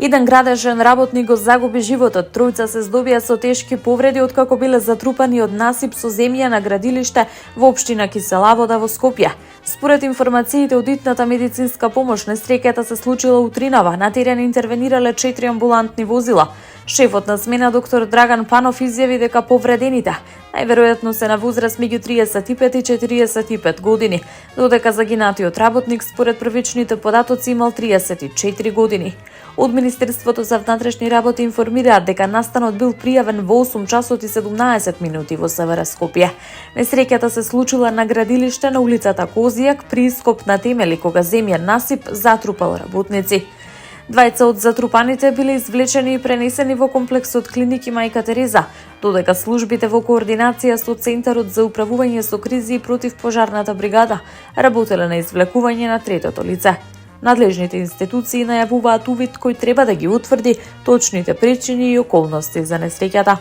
Еден градежен работник го загуби животот, тројца се здобија со тешки повреди откако биле затрупани од насип со земја на градилиште во општина Кисела Вода во Скопје. Според информациите од итната медицинска помош, несреќата се случила утринава. На терен интервенирале 4 амбулантни возила. Шефот на смена доктор Драган Панов изјави дека повредените најверојатно се на возраст меѓу 35 и 45 години, додека загинатиот работник според првичните податоци имал 34 години. Од Министерството за внатрешни работи информираат дека настанот бил пријавен во 8 часот и 17 минути во СВР Скопје. Несреќата се случила на градилиште на улицата Козијак при ископ на темели кога земјен насип затрупал работници. Двајца од затрупаните биле извлечени и пренесени во комплексот клиники Мајка Тереза, додека службите во координација со Центарот за управување со кризи и противпожарната бригада работеле на извлекување на третото лице. Надлежните институции најавуваат увид кој треба да ги утврди точните причини и околности за несреќата.